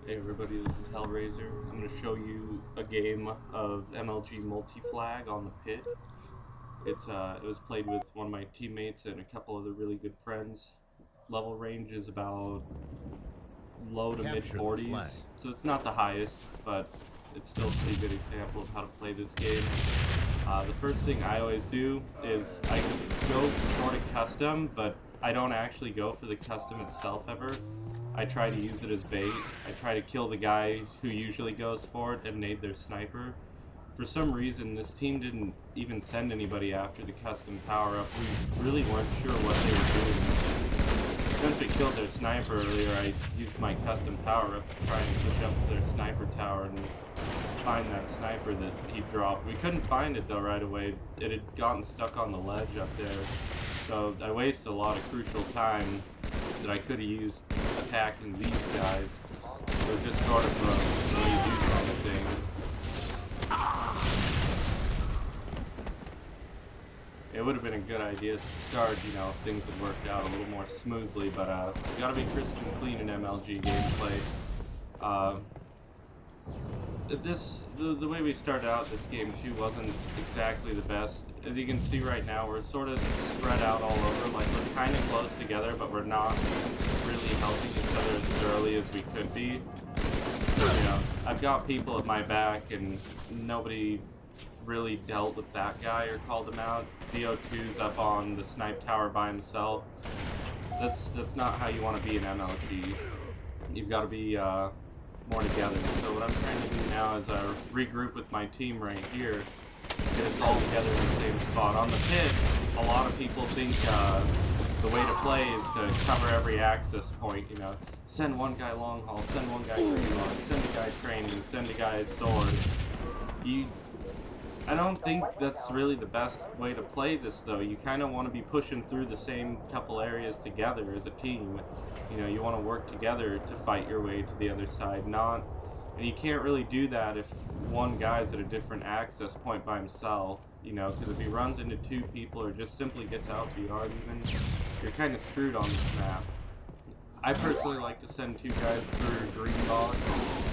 Hey everybody, this is Hellraiser. I'm going to show you a game of MLG multi-flag on the pit. It was played with one of my teammates and a couple other really good friends. Level range is about low to mid 40s, so it's not the highest, but it's still a pretty good example of how to play this game. The first thing I always do is I go sort of custom, but I don't actually go for the custom itself ever. I try to use it as bait. I try to kill the guy who usually goes for it and nade their sniper. For some reason, this team didn't even send anybody after the custom power-up. We really weren't sure what they were doing. Since we killed their sniper earlier, I used my custom power-up to try and push up to their sniper tower and find that sniper that he dropped. We couldn't find it though right away. It had gotten stuck on the ledge up there. So I wasted a lot of crucial time that I could have used attacking these guys. So just sort of a what do you do kind of thing. It would have been a good idea to start, you know, if things had worked out a little more smoothly, but you gotta be crisp and clean in MLG gameplay. The way we started out this game too wasn't exactly the best. As you can see right now, we're sort of spread out all over, like we're kind of close together, but we're not really helping each other as thoroughly as we could be. You know, I've got people at my back and nobody really dealt with that guy or called him out. DO2's up on the snipe tower by himself. That's not how you want to be in MLG. You've got to be more together. So what I'm trying to do now is regroup with my team right here, get us all together in the same spot. On the pit, a lot of people think the way to play is to cover every access point, you know. Send one guy long haul, send one guy green log, send a guy training, send a guy sword. I don't think that's really the best way to play this though. You kind of want to be pushing through the same couple areas together as a team. You know, you want to work together to fight your way to the other side, and you can't really do that if one guy's at a different access point by himself, you know, because if he runs into two people or just simply gets out BR'd even, you're kind of screwed on this map. I personally like to send two guys through green box,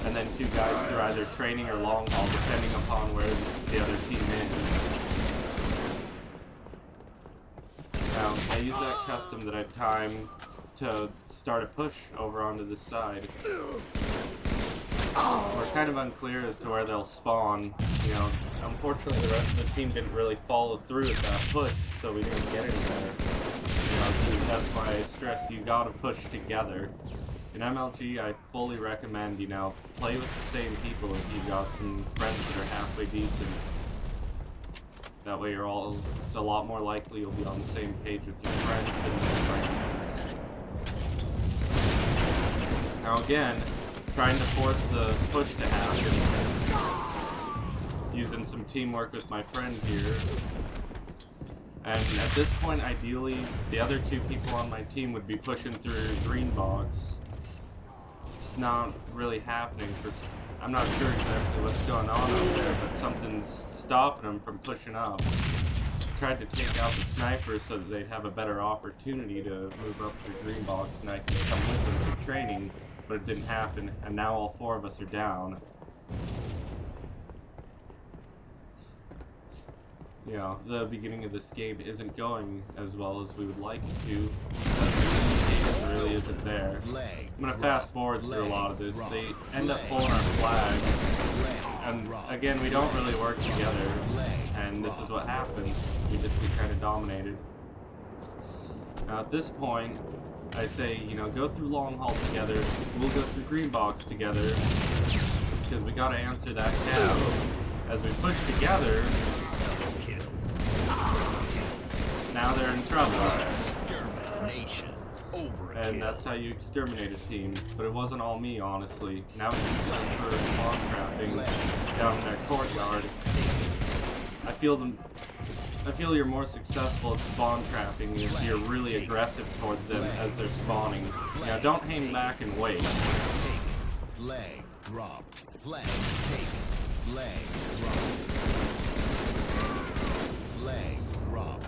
and then two guys through either training or long haul, depending upon where the other team is. Now, I use that custom that I timed to start a push over onto this side. We're kind of unclear as to where they'll spawn. You know, unfortunately the rest of the team didn't really follow through with that push, so we didn't get anywhere. You know, that's why I stress you gotta push together. In MLG, I fully recommend, you know, play with the same people if you've got some friends that are halfway decent. That way it's a lot more likely you'll be on the same page with your friends than with friends. Now again, trying to force the push to happen, using some teamwork with my friend here. And at this point, ideally, the other two people on my team would be pushing through green box. It's not really happening. I'm not sure exactly what's going on over there, but something's stopping them from pushing up. Tried to take out the sniper so that they'd have a better opportunity to move up through green box and I could come with them for training, but it didn't happen, and now all four of us are down. You know, the beginning of this game isn't going as well as we would like it to, because the communication really isn't there. I'm going to fast forward through a lot of this. They end up pulling our flag, and again, we don't really work together, and this is what happens. We just get kind of dominated. Now at this point, I say, you know, go through long haul together, we'll go through green box together, because we got to answer that cab. As we push together, now they're in trouble. And that's how you exterminate a team. But it wasn't all me, honestly. Now we can send for spawn trapping down in their courtyard. I feel you're more successful at spawn trapping if you're really aggressive towards them as they're spawning. Now don't hang back and wait. Flag drop. Flag taken. Flag drop. Flag drop.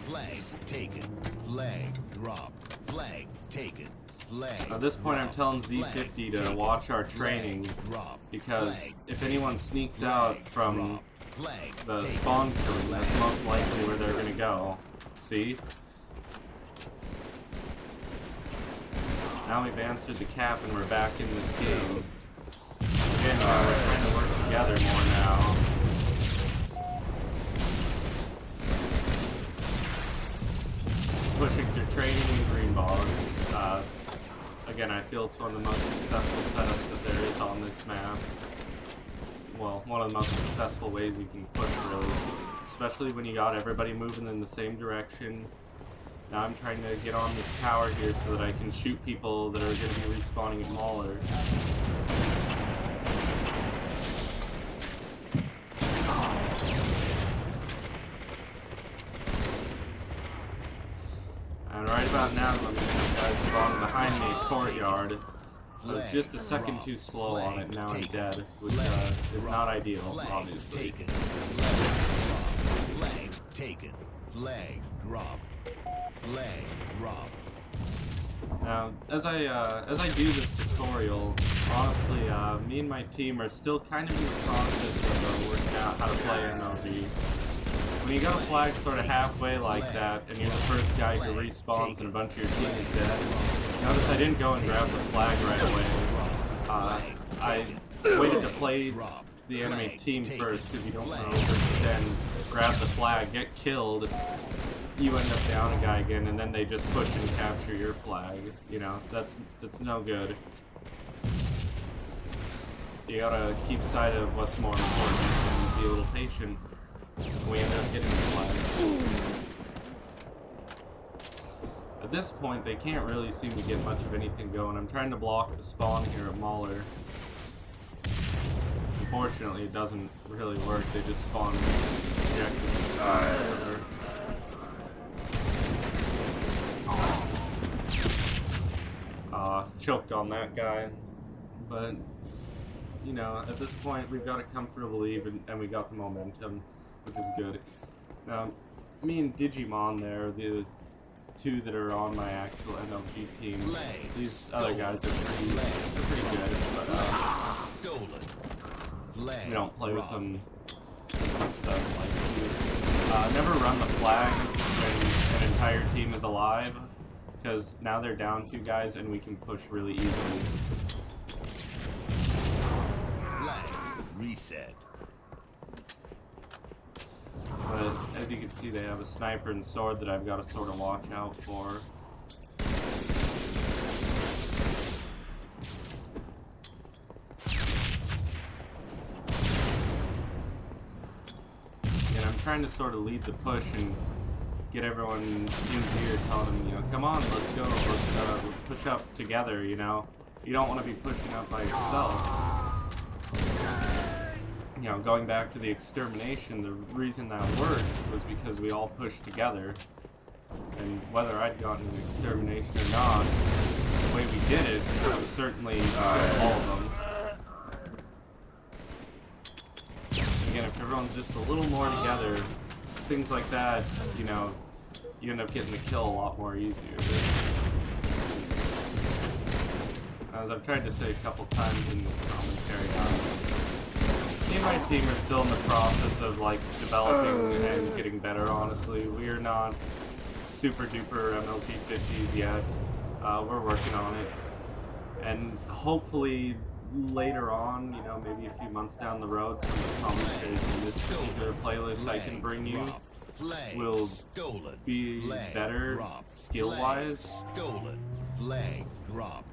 Flag taken. Flag drop. Flag taken. Flag. At this point, I'm drop, telling flag, Z50 to taken, watch our flag, training, drop, because flag, if anyone sneaks flag, out from drop, flag, the taken, spawn room, that's flag, most likely where they're gonna go. See? Now we've answered the cap and we're back in this game. Again, we're trying to work together more now. Pushing through training in green bogs. Again, I feel it's one of the most successful setups that there is on this map. Well, one of the most successful ways you can push, really. Especially when you got everybody moving in the same direction. Now I'm trying to get on this tower here so that I can shoot people that are going to be respawning at Mauler. And right about now, I'm going to have guys spawning behind me at courtyard. I was just a second too slow on it, now I'm dead, which is not ideal, obviously. Flag taken. Flag drop. Flag drop. Now, as I do this tutorial, honestly, me and my team are still kind of in the process of working out how to play MLG. When you got a flag sort of halfway like that, and you're the first guy who respawns and a bunch of your team is dead, notice I didn't go and grab the flag right away. I waited to play the enemy team first, because you don't want to overextend, grab the flag, get killed, you end up down a guy again, and then they just push and capture your flag. You know, that's no good. You gotta keep sight of what's more important and be a little patient. We end up getting the flag. At this point, they can't really seem to get much of anything going. I'm trying to block the spawn here at Mauler. Unfortunately, it doesn't really work. They just spawn objectives. Choked on that guy. But, you know, at this point, we've got a comfortable lead, and we got the momentum, which is good. Now, me and Digimon there, the two that are on my actual MLG team, these other guys are pretty good, but we don't play with them as much as I'd like to. Never run the flag when an entire team is alive, because now they're down 2 guys and we can push really easily. Flag reset. But as you can see, they have a sniper and sword that I've got to sort of watch out for. And I'm trying to sort of lead the push and get everyone in here, telling them, you know, come on, let's go, let's push up together, you know. You don't want to be pushing up by yourself. You know, going back to the extermination, the reason that worked was because we all pushed together. And whether I'd gotten an extermination or not, the way we did it was certainly all of them. Again, if everyone's just a little more together, things like that, you know, you end up getting the kill a lot more easier. As I've tried to say a couple times in this commentary, me and my team are still in the process of, like, developing and getting better, honestly. We are not super duper MLG 50s yet. We're working on it. And hopefully later on, you know, maybe a few months down the road, some of the commentaries in this particular playlist I can bring you will be better skill-wise. Flag dropped.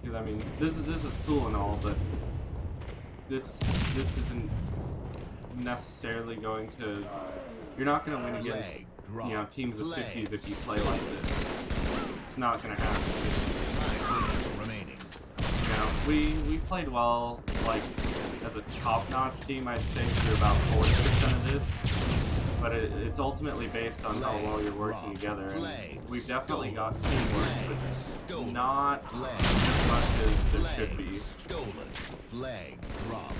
Because, I mean, this is cool and all, but this isn't necessarily going to... You're not going to win against, you know, teams of 50s if you play like this. It's not going to happen. You know, we played well, like, as a top-notch team, I'd say, through about 40% of this. But it's ultimately based on how well you're working together. And we've definitely got teamwork, but not as much as there should be. Flag drop.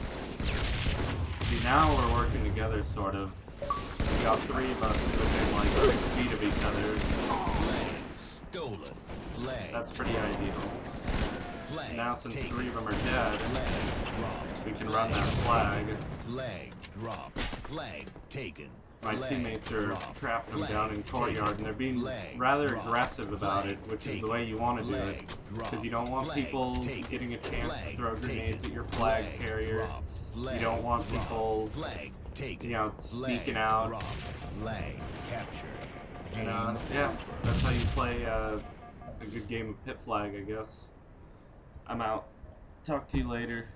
See, now we're working together, sort of. We got 3 of us within like 6 feet of each other. Stolen. Flag. That's pretty ideal. Flag. Now since taken. 3 of them are dead, Flag dropped. we can run that flag. Flag dropped. Flag taken. My Flag teammates are dropped. trapping them Flag down in courtyard, taken. and they're being Flag rather dropped. aggressive about Flag it, which is the taken. way you want to do Flag it. dropped. Because you don't want Flag people taken. getting a chance Flag to throw grenades taken. at your flag Flag carrier. dropped. Flag You don't want dropped. people, Flag taken. you know, Flag sneaking out. dropped. Flag captured. And, Game yeah, over. that's how you play a good game of pit flag, I guess. I'm out. Talk to you later.